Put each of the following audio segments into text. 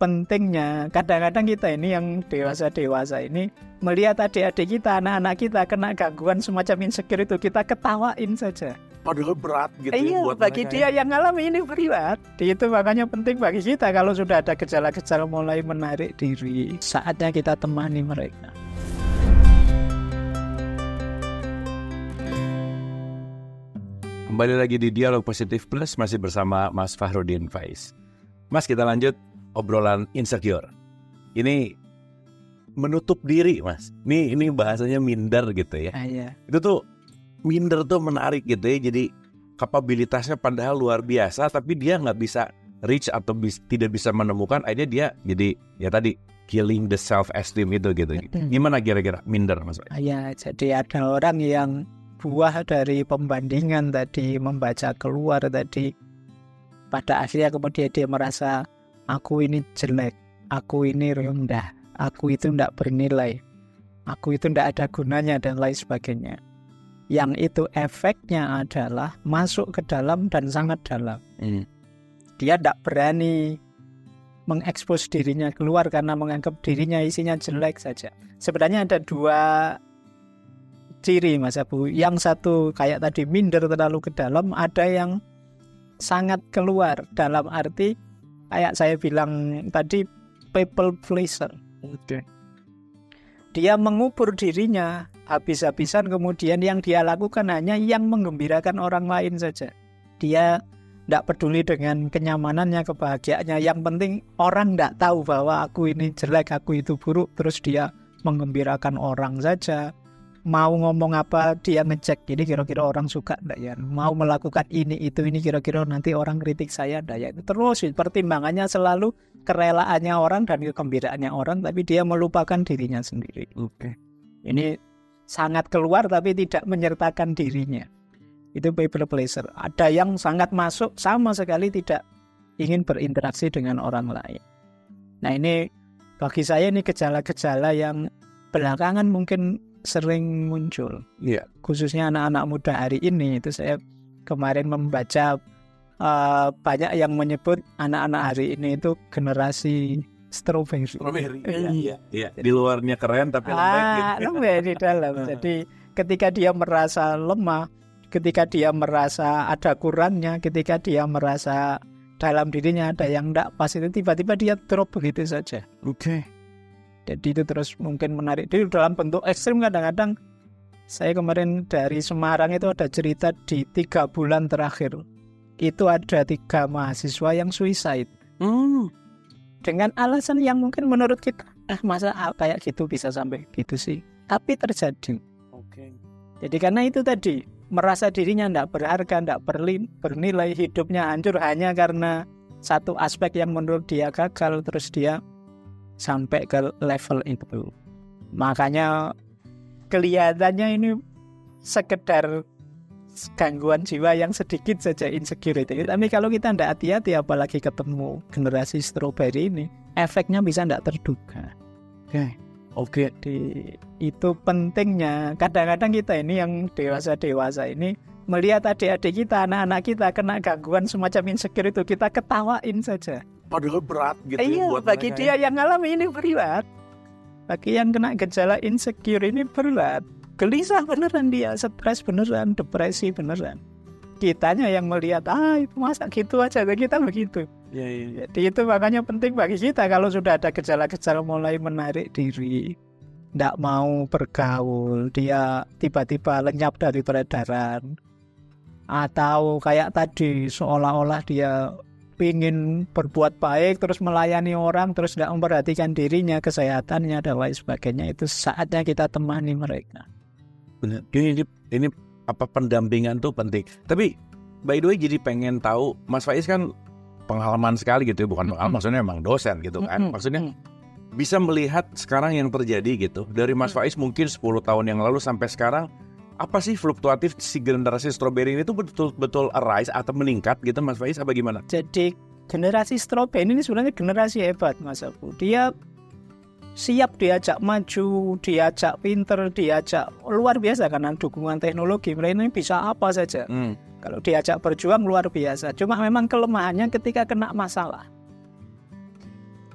pentingnya kadang-kadang kita ini yang dewasa-dewasa ini melihat adik-adik kita, anak-anak kita kena gangguan semacam insecure itu, kita ketawain saja. Padahal berat gitu iya, buat bagi dia yang ngalami ini berat. Itu makanya penting bagi kita kalau sudah ada gejala-gejala mulai menarik diri, saatnya kita temani mereka. Kembali lagi di Dialog Positif Plus, masih bersama Mas Fahrudin Faiz. Mas, kita lanjut obrolan insecure. Ini menutup diri, Mas. Ini bahasanya minder gitu ya. Iya. Itu tuh minder tuh menarik gitu ya. Jadi kapabilitasnya padahal luar biasa, tapi dia nggak bisa reach atau tidak bisa menemukan. Akhirnya dia jadi ya tadi killing the self esteem itu gitu. Gimana kira-kira minder, Mas? Iya, jadi ada orang yang buah dari pembandingan tadi, membaca keluar tadi, pada akhirnya kemudian dia merasa aku ini jelek, aku ini rendah, aku itu tidak bernilai, aku itu tidak ada gunanya dan lain sebagainya. Yang itu efeknya adalah masuk ke dalam dan sangat dalam. Dia tidak berani mengekspos dirinya keluar karena menganggap dirinya isinya jelek saja. Sebenarnya ada dua ciri, Mas Abu. Yang satu kayak tadi minder terlalu ke dalam, ada yang sangat keluar dalam arti kayak saya bilang tadi people pleaser. Dia mengubur dirinya habis-habisan, kemudian yang dia lakukan hanya yang menggembirakan orang lain saja. Dia tidak peduli dengan kenyamanannya, kebahagiaannya. Yang penting orang tidak tahu bahwa aku ini jelek, aku itu buruk. Terus dia menggembirakan orang saja. Mau ngomong apa dia ngecek, ini kira-kira orang suka enggak ya. Mau melakukan ini kira-kira nanti orang kritik saya enggak ya. Terus pertimbangannya selalu kerelaannya orang dan kegembiraannya orang, tapi dia melupakan dirinya sendiri. Ini sangat keluar tapi tidak menyertakan dirinya. Itu people pleaser. Ada yang sangat masuk, sama sekali tidak ingin berinteraksi dengan orang lain. Nah, ini bagi saya ini gejala-gejala yang belakangan mungkin sering muncul, khususnya anak-anak muda hari ini. Itu saya kemarin membaca banyak yang menyebut anak-anak hari ini itu generasi strawberry. Iya. Di luarnya keren tapi lembek gitu. Lembek di dalam. Jadi ketika dia merasa lemah, ketika dia merasa ada kurangnya, ketika dia merasa dalam dirinya ada yang tidak pas, itu tiba-tiba dia drop begitu saja. Jadi itu terus mungkin menarik diri dalam bentuk ekstrim. Kadang-kadang saya kemarin dari Semarang itu ada cerita di 3 bulan terakhir itu ada 3 mahasiswa yang suicide. Dengan alasan yang mungkin menurut kita masa kayak gitu bisa sampai gitu sih, tapi terjadi. Jadi karena itu tadi, merasa dirinya tidak berharga, tidak bernilai, hidupnya hancur hanya karena satu aspek yang menurut dia gagal, terus dia sampai ke level itu. Makanya kelihatannya ini sekedar gangguan jiwa yang sedikit saja, insecurity. Tapi kalau kita tidak hati-hati, apalagi ketemu generasi strawberry ini, efeknya bisa tidak terduga. Itu pentingnya kadang-kadang kita ini yang dewasa-dewasa ini melihat adik-adik kita, anak-anak kita kena gangguan semacam insecure itu, kita ketawain saja. Padahal berat gitu iya, buat bagi dia yang ngalami ini berat. Bagi yang kena gejala insecure ini berat. Gelisah beneran dia, stres beneran, depresi beneran. Kitanya yang melihat, itu masa gitu aja, kita begitu. Jadi itu makanya penting bagi kita kalau sudah ada gejala-gejala mulai menarik diri, tidak mau bergaul, dia tiba-tiba lenyap dari peredaran, atau kayak tadi seolah-olah dia ingin berbuat baik, terus melayani orang, terus tidak memperhatikan dirinya, kesehatannya dan lain sebagainya. Itu saatnya kita temani mereka. Benar. Ini apa, pendampingan tuh penting. Tapi by the way, jadi pengen tahu, Mas Faiz kan pengalaman sekali gitu ya, bukan pengalaman, maksudnya emang dosen gitu kan. Maksudnya bisa melihat sekarang yang terjadi gitu. Dari Mas Faiz mungkin 10 tahun yang lalu sampai sekarang, apa sih fluktuatif si generasi strawberry ini tuh betul-betul arise atau meningkat gitu, Mas Faiz, apa gimana? Jadi generasi strawberry ini sebenarnya generasi hebat, Mas Abu. Dia siap diajak maju, diajak pinter, diajak luar biasa karena dukungan teknologi. Mereka ini bisa apa saja. Kalau diajak berjuang luar biasa. Cuma memang kelemahannya ketika kena masalah.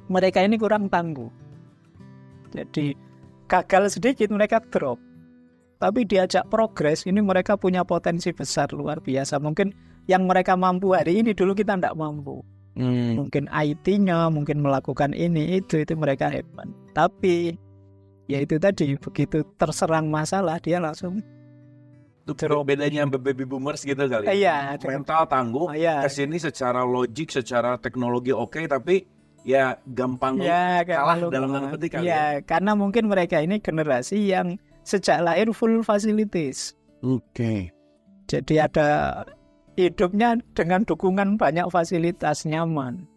mereka ini kurang tangguh. Jadi gagal sedikit mereka drop. Tapi diajak progres, ini mereka punya potensi besar luar biasa. Mungkin yang mereka mampu hari ini dulu kita tidak mampu. Mungkin IT-nya, mungkin melakukan ini itu mereka hebat. Tapi ya itu tadi, begitu terserang masalah dia langsung drop. Bedanya baby boomers gitu kali. Iya, mental tangguh, kesini secara logik, secara teknologi oke, tapi ya gampang kalah dalam tanda petik kali. Ya, karena mungkin mereka ini generasi yang sejak lahir full facilities. Oke. Jadi ada hidupnya dengan dukungan banyak fasilitas, nyaman.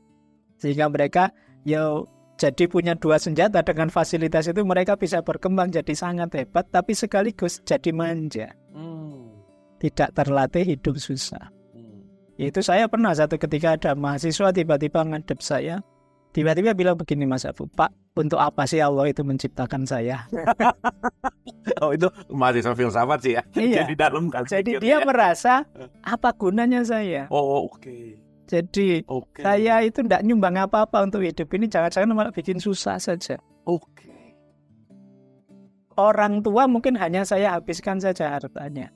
Sehingga mereka ya jadi punya dua senjata. Dengan fasilitas itu mereka bisa berkembang jadi sangat hebat, tapi sekaligus jadi manja. Tidak terlatih hidup susah. Itu saya pernah satu ketika ada mahasiswa tiba-tiba ngadep saya. Tiba-tiba bilang begini, Mas Abu, Pak, untuk apa sih Allah itu menciptakan saya? Oh, itu mahasiswa filsafat sih ya. Iya. Jadi dalam kan. Jadi dia merasa apa gunanya saya? Oh, oke. Jadi saya itu tidak nyumbang apa-apa untuk hidup ini, jangan-jangan malah bikin susah saja. Oke. Orang tua mungkin hanya saya habiskan saja hartanya.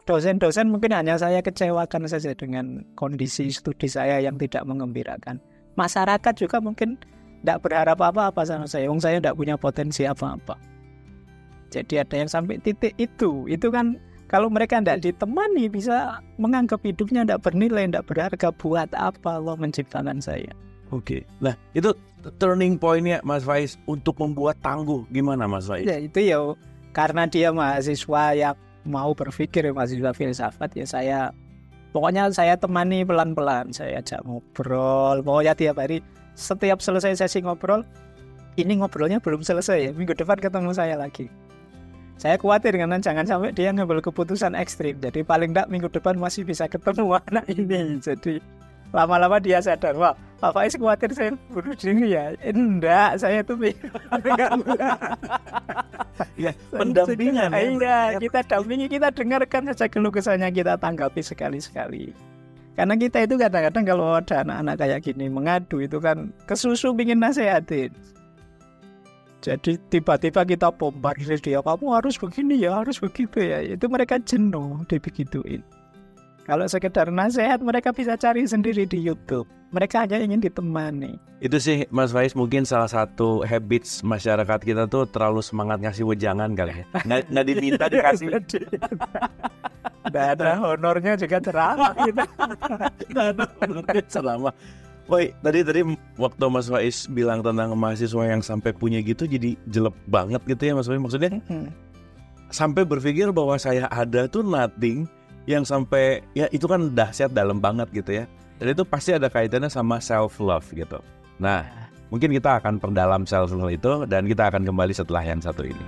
Dosen-dosen mungkin hanya saya kecewakan saja dengan kondisi studi saya yang tidak mengembirakan. Masyarakat juga mungkin tidak berharap apa-apa sama saya. Wong saya tidak punya potensi apa-apa. Jadi ada yang sampai titik itu. Itu kan kalau mereka tidak ditemani bisa menganggap hidupnya tidak bernilai, tidak berharga. Buat apa Allah menciptakan saya? Oke. Nah itu turning point-nya Mas Faiz untuk membuat tangguh. Gimana Mas Faiz? Ya itu ya karena dia mahasiswa yang mau berpikir, mahasiswa filsafat, ya pokoknya saya temani pelan-pelan, saya ajak ngobrol. Pokoknya tiap hari, setiap selesai sesi ngobrol, ini ngobrolnya belum selesai ya, minggu depan ketemu saya lagi. Saya khawatir karena jangan sampai dia ngambil keputusan ekstrim. Jadi paling enggak minggu depan masih bisa ketemu anak ini. Jadi lama-lama dia sadar, wah Pak Faiz khawatir saya bunuh diri ya. Enggak, saya tuh ya, pendampingan. Iya, kita dampingi, kita dengarkan saja keluh kesahnya, kita tanggapi sekali-sekali. Karena kita itu kadang-kadang kalau ada anak-anak kayak gini mengadu itu kan kesusu pingin nasehatin. Jadi tiba-tiba kita bombardir dia, kamu harus begini ya, harus begitu ya. Itu mereka jenuh dibegituin. Kalau sekedar nasihat mereka bisa cari sendiri di YouTube. Mereka hanya ingin ditemani. Itu sih Mas Faiz mungkin salah satu habits masyarakat kita tuh terlalu semangat ngasih wejangan kali ya. Nggak diminta dikasih. Nggak ada honornya juga ceramah kita. Nggak ada honornya ceramah. Woi, tadi waktu Mas Faiz bilang tentang mahasiswa yang sampai punya gitu jadi jelek banget gitu ya Mas Faiz. Maksudnya sampai berpikir bahwa saya ada tuh nothing yang sampai ya itu kan dahsyat dalam banget gitu ya. Dan itu pasti ada kaitannya sama self love gitu. Nah, mungkin kita akan perdalam self love itu dan kita akan kembali setelah yang satu ini.